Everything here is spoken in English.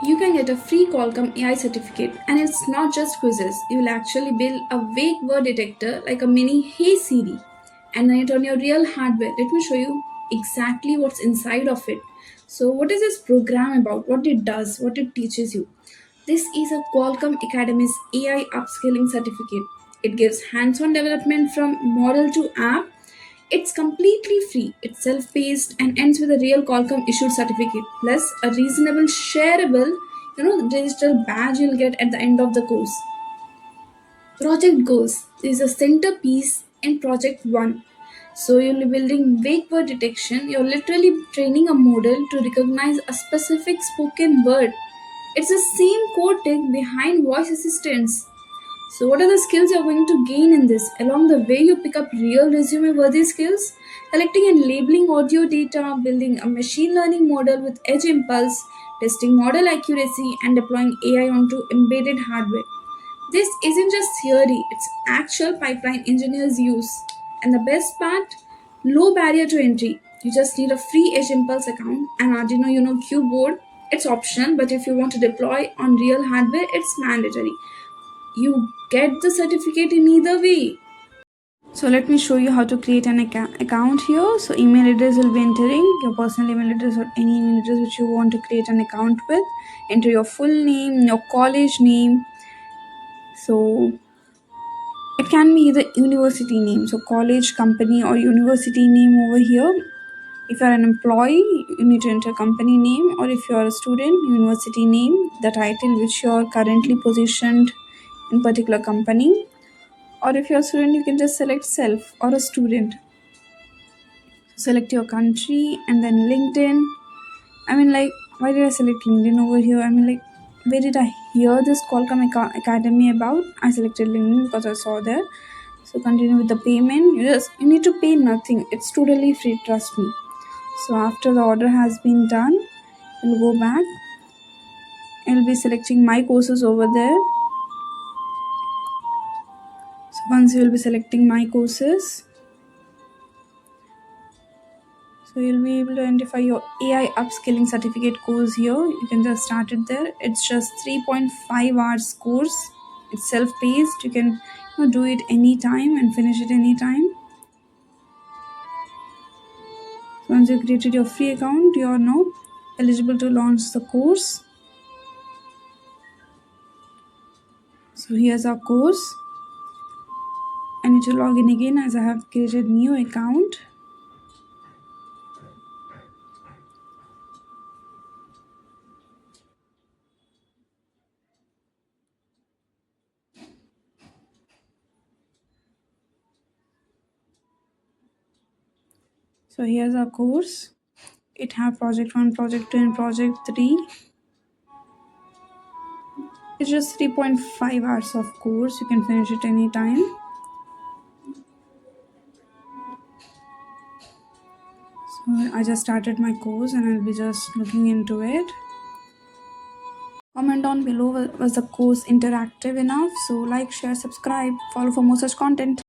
you can get a free Qualcomm AI certificate, and it's not just quizzes. You will actually build a wake word detector like a mini Hey Siri and run it on your real hardware. Let me show you exactly what's inside of it. So, what is this program about? What it does, what it teaches you? This is a Qualcomm Academy's AI upskilling certificate. It gives hands on development from model to app. It's completely free, it's self paced, and ends with a real Qualcomm issued certificate, plus a reasonable, shareable, digital badge you'll get at the end of the course. Project Goals is a centerpiece in Project 1. So you'll be building wake word detection. You're literally training a model to recognize a specific spoken word. It's the same core tech behind voice assistants. So, what are the skills you're going to gain in this? Along the way, you pick up real resume worthy skills, collecting and labeling audio data, building a machine learning model with edge impulse, testing model accuracy, and deploying AI onto embedded hardware. This isn't just theory, it's actual pipeline engineers use. And the best part, low barrier to entry. You just need a free Edge Impulse account and Arduino UNO Q board. It's optional, but if you want to deploy on real hardware, it's mandatory. You get the certificate in either way. So let me show you how to create an account here. So email address will be entering your personal email address or any email address which you want to create an account with. Enter your full name, your college name. So it can be either university name, so college, company, or university name over here. If you're an employee, you need to enter company name, or if you're a student, university name, the title which you're currently positioned in particular company. Or if you're a student, you can just select self or a student. Select your country and then LinkedIn. Why did I select LinkedIn over here? Where did I hear this Qualcomm Academy about? I selected LinkedIn because I saw there. So continue with the payment. You need to pay nothing. It's totally free. Trust me. So after the order has been done, you'll go back. I'll be selecting my courses over there. So once you will be selecting my courses, so you'll be able to identify your AI upskilling certificate course here. You can just start it there. It's just 3.5 hours course. It's self-paced. You can do it anytime and finish it anytime. So once you created your free account, you are now eligible to launch the course. So here's our course. I need to log in again as I have created new account. So here's our course. It have project 1, project 2 and project 3. It's just 3.5 hours of course. You can finish it anytime. So I just started my course and I'll be just looking into it. Comment down below, was the course interactive enough? So like, share, subscribe, follow for more such content.